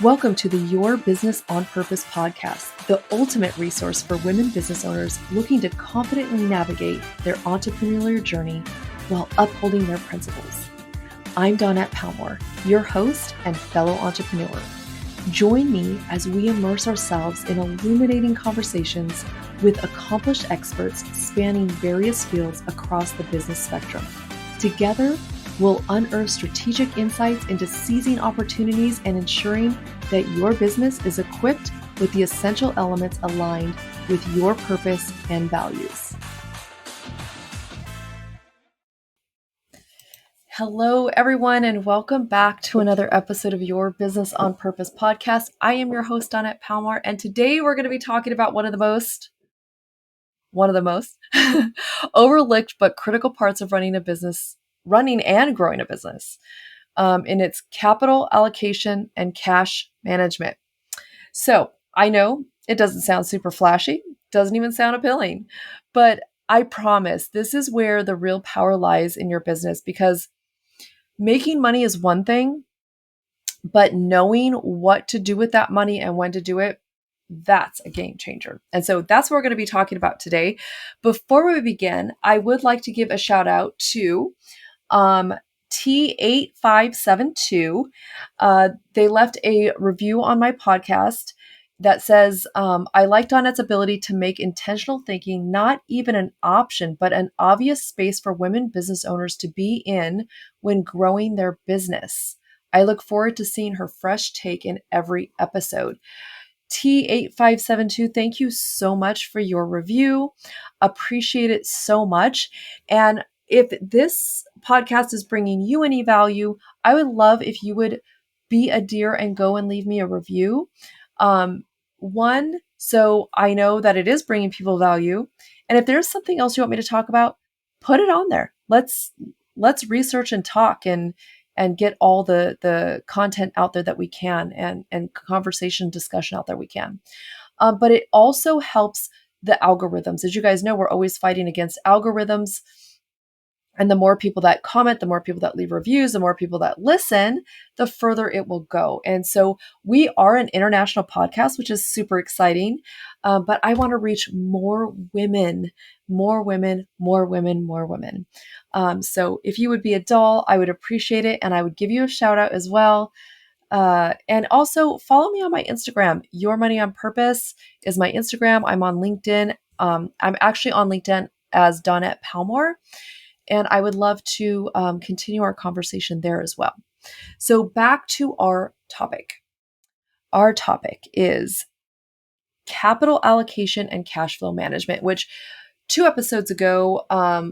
Welcome to the Your Business on Purpose podcast, the ultimate resource for women business owners looking to confidently navigate their entrepreneurial journey while upholding their principles. I'm Dawnette Palmore, your host and fellow entrepreneur. Join me as we immerse ourselves in illuminating conversations with accomplished experts spanning various fields across the business spectrum. Together, we'll unearth strategic insights into seizing opportunities and ensuring that your business is equipped with the essential elements aligned with your purpose and values. Hello, everyone, and welcome back to another episode of Your Business on Purpose podcast. I am your host, Dawnette Palmore, and today we're going to be talking about one of the most overlooked but critical parts of running and growing a business, in its capital allocation and cash management. So I know it doesn't sound super flashy, doesn't even sound appealing, but I promise this is where the real power lies in your business, because making money is one thing, but knowing what to do with that money and when to do it, that's a game changer. And so that's what we're going to be talking about today. Before we begin, I would like to give a shout out to T8572. They left a review on my podcast that says, I liked Dawnette's ability to make intentional thinking not even an option, but an obvious space for women business owners to be in when growing their business. I look forward to seeing her fresh take in every episode. T8572, thank you so much for your review. Appreciate it so much. And if this podcast is bringing you any value, I would love if you would be a dear and go and leave me a review. One, so I know that it is bringing people value. And if there's something else you want me to talk about, put it on there. Let's research and talk and get all the content out there that we can, and conversation discussion out there we can. But it also helps the algorithms. As you guys know, we're always fighting against algorithms. And the more people that comment, the more people that leave reviews, the more people that listen, the further it will go. And so we are an international podcast, which is super exciting. But I want to reach more women. So if you would be a doll, I would appreciate it. And I would give you a shout out as well. And also follow me on my Instagram. Your Money on Purpose is my Instagram. I'm on LinkedIn. I'm actually on LinkedIn as Dawnette Palmore. And I would love to continue our conversation there as well. So back to our topic. Our topic is capital allocation and cash flow management, which 2 episodes ago,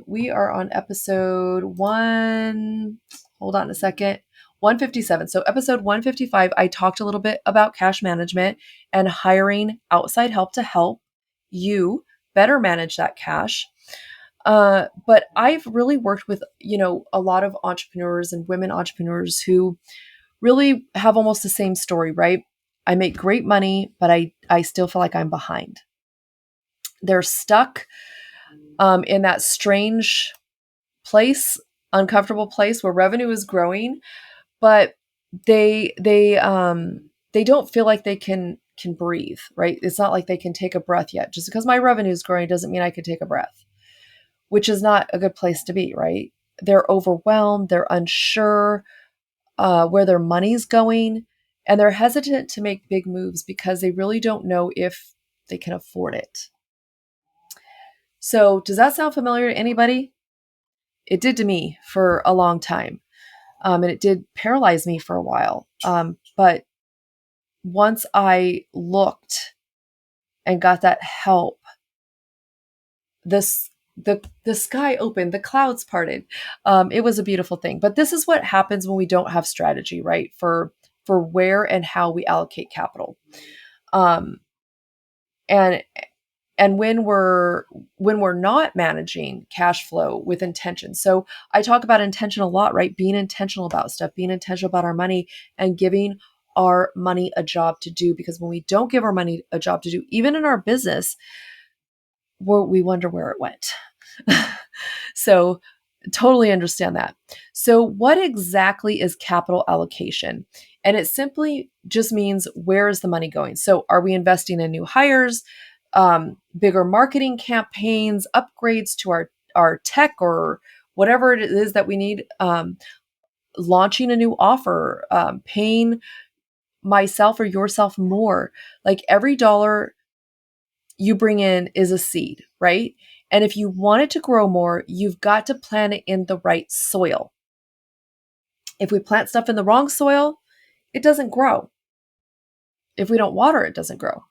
we are on episode 157. So episode 155, I talked a little bit about cash management and hiring outside help to help you better manage that cash. But I've really worked with, a lot of entrepreneurs and women entrepreneurs who really have almost the same story, right? I make great money, but I still feel like I'm behind. They're stuck in that strange place, uncomfortable place where revenue is growing, but they don't feel like they can breathe, right? It's not like they can take a breath yet. Just because my revenue is growing doesn't mean I can take a breath, which is not a good place to be, right? They're overwhelmed, they're unsure where their money's going, and they're hesitant to make big moves because they really don't know if they can afford it. So does that sound familiar to anybody? It did to me for a long time, and it did paralyze me for a while. But once I looked and got that help, the sky opened, the clouds parted. It was a beautiful thing. But this is what happens when we don't have strategy, right? For where and how we allocate capital. And when we're not managing cash flow with intention. So I talk about intention a lot, right? Being intentional about stuff, being intentional about our money, and giving our money a job to do. Because when we don't give our money a job to do, even in our business, we wonder where it went. So totally understand that. So what exactly is capital allocation? And it simply just means, where is the money going? So are we investing in new hires, bigger marketing campaigns, upgrades to our tech, or whatever it is that we need, launching a new offer, paying myself or yourself more? Like, every dollar you bring in is a seed, right? And if you want it to grow more, you've got to plant it in the right soil. If we plant stuff in the wrong soil, it doesn't grow. If we don't water, it doesn't grow.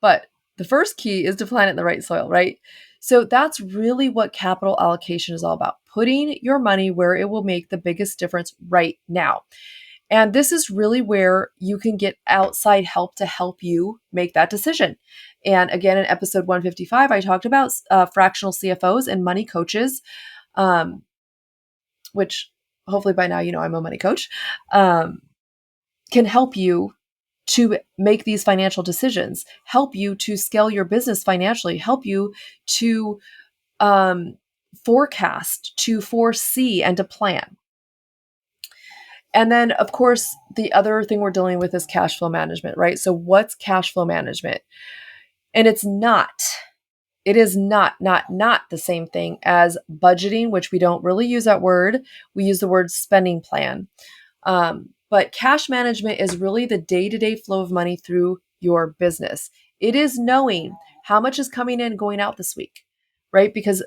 But the first key is to plant it in the right soil, right? So that's really what capital allocation is all about: putting your money where it will make the biggest difference right now. And this is really where you can get outside help to help you make that decision. And again, in episode 155, I talked about fractional CFOs and money coaches, um, which hopefully by now you know I'm a money coach, can help you to make these financial decisions, help you to scale your business financially, help you to forecast, to foresee, and to plan. And then, of course, the other thing we're dealing with is cash flow management, right? So what's cash flow management? And it is not the same thing as budgeting, which we don't really use that word. We use the word spending plan. But cash management is really the day-to-day flow of money through your business. It is knowing how much is coming in, going out this week, right? Because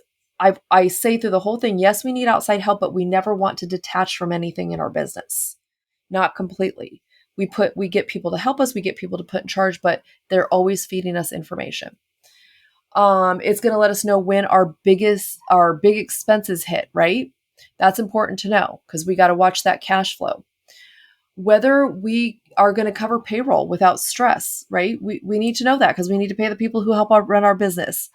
I say through the whole thing, yes, we need outside help, but we never want to detach from anything in our business. Not completely. We get people to help us, we get people to put in charge, but they're always feeding us information. It's going to let us know when our big expenses hit, right? That's important to know, because we got to watch that cash flow. Whether we are going to cover payroll without stress, right? We need to know that, because we need to pay the people who help run our business.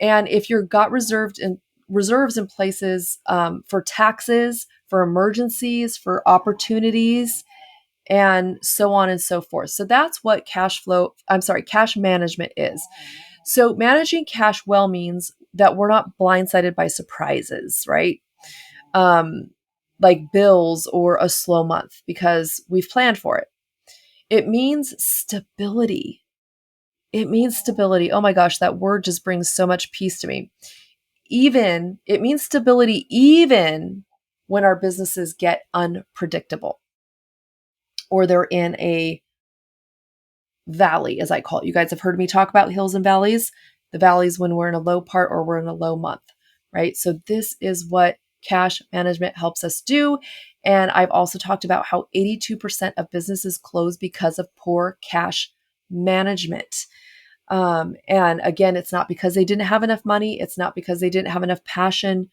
And if you've got reserves in places for taxes, for emergencies, for opportunities, and so on and so forth. So that's what cash management is. So managing cash well means that we're not blindsided by surprises, right? Like bills or a slow month, because we've planned for it. It means stability. Oh my gosh, that word just brings so much peace to me. It means stability even when our businesses get unpredictable, or they're in a valley, as I call it. You guys have heard me talk about hills and valleys. The valleys when we're in a low part or we're in a low month, right? So this is what cash management helps us do. And I've also talked about how 82% of businesses close because of poor cash management. And again, it's not because they didn't have enough money. It's not because they didn't have enough passion,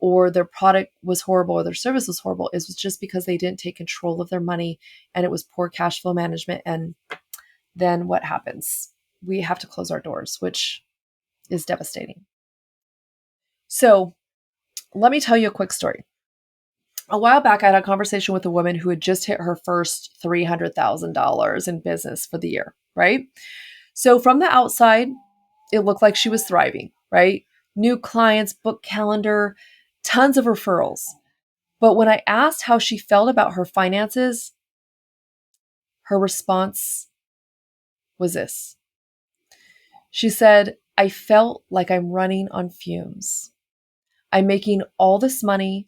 or their product was horrible, or their service was horrible. It was just because they didn't take control of their money, and it was poor cash flow management. And then what happens? We have to close our doors, which is devastating. So let me tell you a quick story. A while back, I had a conversation with a woman who had just hit her first $300,000 in business for the year, right? So from the outside, it looked like she was thriving, right? New clients, book calendar, tons of referrals. But when I asked how she felt about her finances, her response was this. She said, "I felt like I'm running on fumes. I'm making all this money,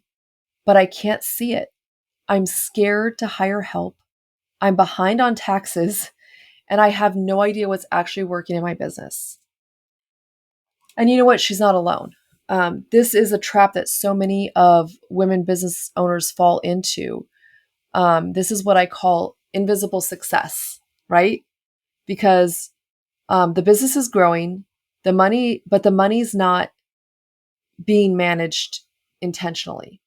but I can't see it. I'm scared to hire help. I'm behind on taxes, and I have no idea what's actually working in my business." And you know what? She's not alone. This is a trap that so many of women business owners fall into. This is what I call invisible success, right? Because the business is growing, but the money's not being managed intentionally,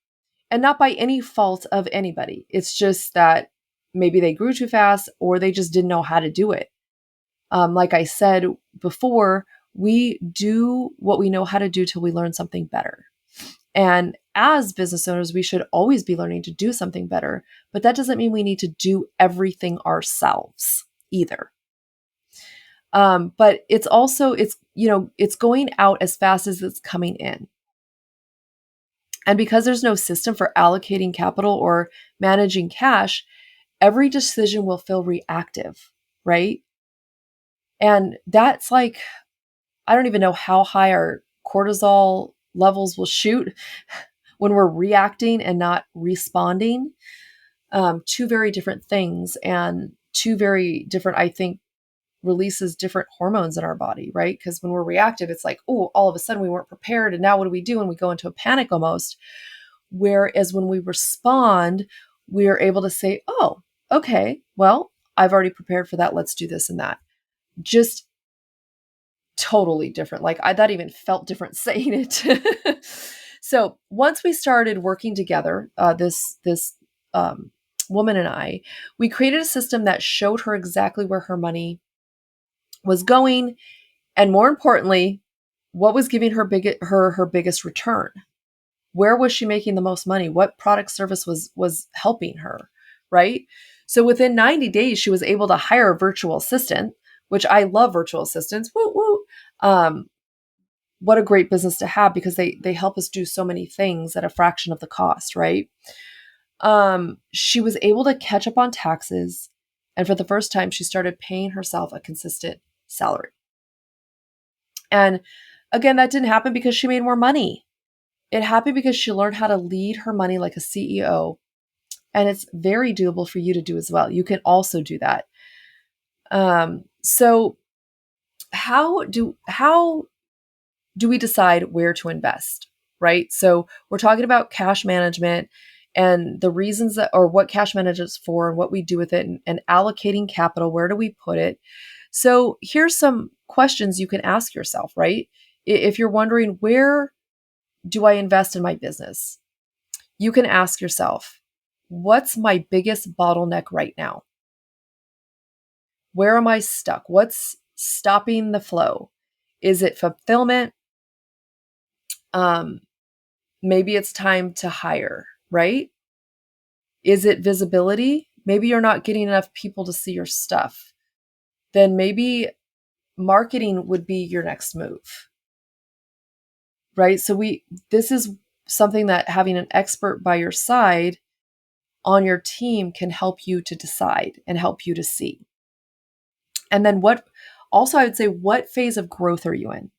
and not by any fault of anybody. It's just that maybe they grew too fast, or they just didn't know how to do it. Like I said before, we do what we know how to do till we learn something better. And as business owners, we should always be learning to do something better, but that doesn't mean we need to do everything ourselves either. But it's going out as fast as it's coming in. And because there's no system for allocating capital or managing cash, every decision will feel reactive, right? And that's like, I don't even know how high our cortisol levels will shoot when we're reacting and not responding. Two very different things, and two very different, I think, releases different hormones in our body, right? Because when we're reactive, it's like, oh, all of a sudden we weren't prepared. And now what do we do? And we go into a panic almost. Whereas when we respond, we are able to say, oh, okay, well, I've already prepared for that. Let's do this and that. Just totally different. Like that even felt different saying it. So once we started working together, this woman and I, we created a system that showed her exactly where her money was going, and more importantly, what was giving her biggest return. Where was she making the most money? What product service was helping her, right? So within 90 days, she was able to hire a virtual assistant, which I love virtual assistants. Woo woo. What a great business to have, because they help us do so many things at a fraction of the cost, right? She was able to catch up on taxes, and for the first time, she started paying herself a consistent salary. And again, that didn't happen because she made more money. It happened because she learned how to lead her money like a CEO. And it's very doable for you to do as well. You can also do that. So how do we decide where to invest, right? So we're talking about cash management and the reasons that, or what cash management is for and what we do with it, and allocating capital. Where do we put it? So here's some questions you can ask yourself, right? If you're wondering, where do I invest in my business? You can ask yourself, what's my biggest bottleneck right now? Where am I stuck? What's stopping the flow? Is it fulfillment? Maybe it's time to hire, right? Is it visibility? Maybe you're not getting enough people to see your stuff. Then maybe marketing would be your next move, right? So this is something that having an expert by your side on your team can help you to decide and help you to see. And then I would say, what phase of growth are you in?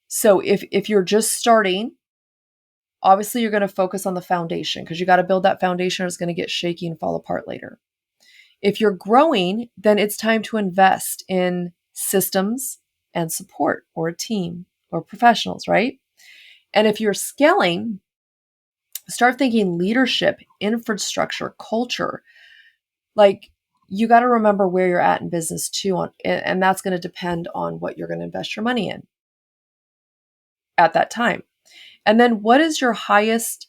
So if you're just starting, obviously you're going to focus on the foundation, because you got to build that foundation, or it's going to get shaky and fall apart later. If you're growing, then it's time to invest in systems and support, or a team, or professionals, right? And if you're scaling, start thinking leadership, infrastructure, culture. Like, you got to remember where you're at in business too, and that's going to depend on what you're going to invest your money in at that time. And then what is your highest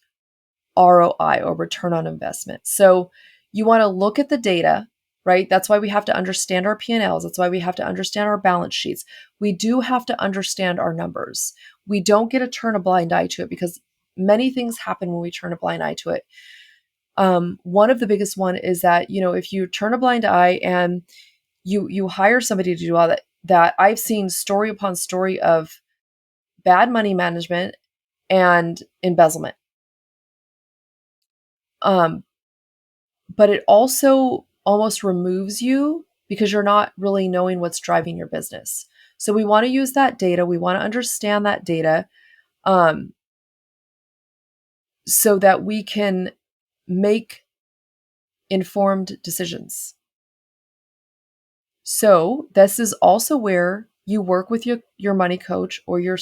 ROI, or return on investment? So you want to look at the data, right? That's why we have to understand our P&Ls. That's why we have to understand our balance sheets. We do have to understand our numbers. We don't get to turn a blind eye to it, because many things happen when we turn a blind eye to it. One of the biggest one is that, if you turn a blind eye and you hire somebody to do all that I've seen story upon story of bad money management and embezzlement. But it also almost removes you, because you're not really knowing what's driving your business. So we want to use that data. We want to understand that data, so that we can make informed decisions. So this is also where you work with your money coach, or your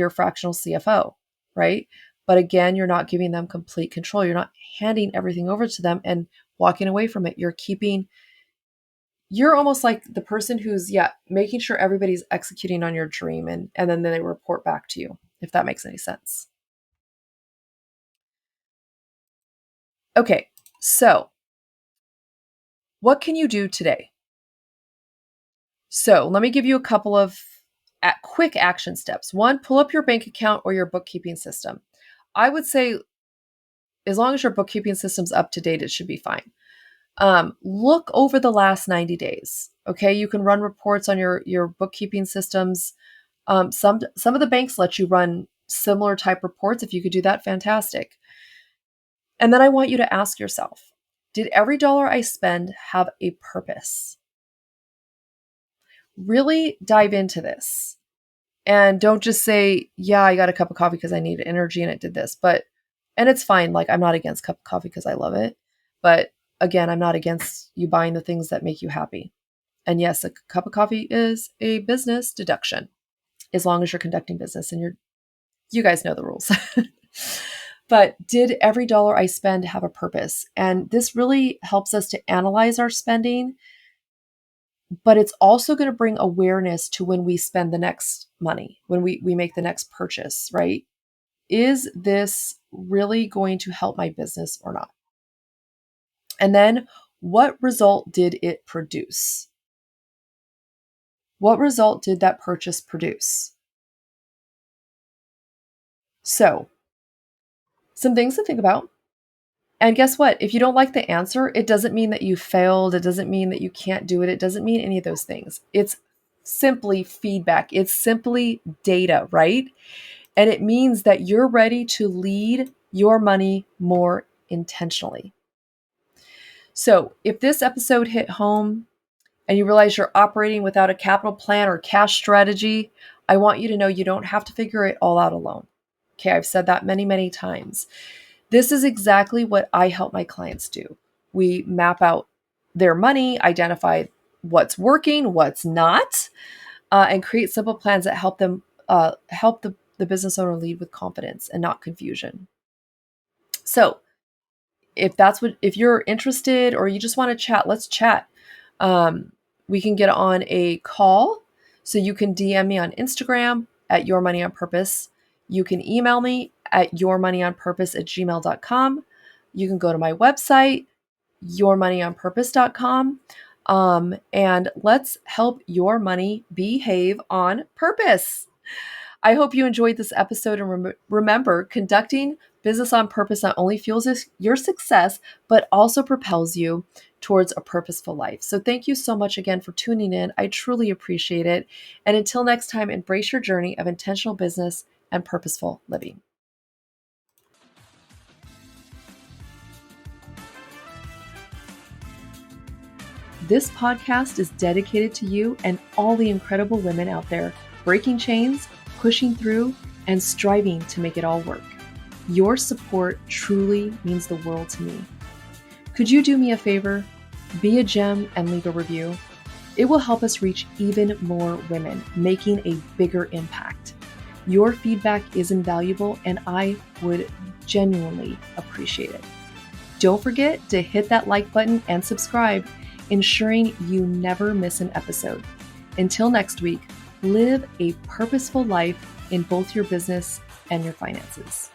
fractional CFO, right? But again, you're not giving them complete control. You're not handing everything over to them and walking away from it. You're almost like the person who's making sure everybody's executing on your dream, and then they report back to you, if that makes any sense. Okay, so what can you do today? So let me give you a couple of quick action steps. One, pull up your bank account or your bookkeeping system. I would say, as long as your bookkeeping system's up to date, it should be fine. Look over the last 90 days. Okay, you can run reports on your bookkeeping systems. Some of the banks let you run similar type reports. If you could do that, fantastic. And then I want you to ask yourself, Did every dollar I spend have a purpose? Really dive into this. And don't just say, yeah, I got a cup of coffee because I needed energy and it did this. And it's fine. Like, I'm not against cup of coffee because I love it. But again, I'm not against you buying the things that make you happy. And yes, a cup of coffee is a business deduction as long as you're conducting business and you guys know the rules. But did every dollar I spend have a purpose? And this really helps us to analyze our spending, but it's also going to bring awareness to when we spend the next money, when we make the next purchase, right? Is this really going to help my business or not? And then what result did it produce? What result did that purchase produce? So, some things to think about. And guess what? If you don't like the answer, it doesn't mean that you failed. It doesn't mean that you can't do it. It doesn't mean any of those things. It's simply feedback. It's simply data, right? And it means that you're ready to lead your money more intentionally. So if this episode hit home and you realize you're operating without a capital plan or cash strategy, I want you to know you don't have to figure it all out alone. Okay, I've said that many, many times. This is exactly what I help my clients do. We map out their money, identify what's working, what's not, and create simple plans that help them help the business owner lead with confidence and not confusion. So if you're interested or you just want to chat, let's chat. We can get on a call. So you can DM me on Instagram at Your Money on Purpose. You can email me at yourmoneyonpurpose@gmail.com. You can go to my website, yourmoneyonpurpose.com. And let's help your money behave on purpose. I hope you enjoyed this episode, and remember, conducting business on purpose not only fuels your success, but also propels you towards a purposeful life. So thank you so much again for tuning in. I truly appreciate it. And until next time, embrace your journey of intentional business and purposeful living. This podcast is dedicated to you and all the incredible women out there breaking chains, pushing through, and striving to make it all work. Your support truly means the world to me. Could you do me a favor? Be a gem and leave a review. It will help us reach even more women, making a bigger impact. Your feedback is invaluable, and I would genuinely appreciate it. Don't forget to hit that like button and subscribe, ensuring you never miss an episode. Until next week, live a purposeful life in both your business and your finances.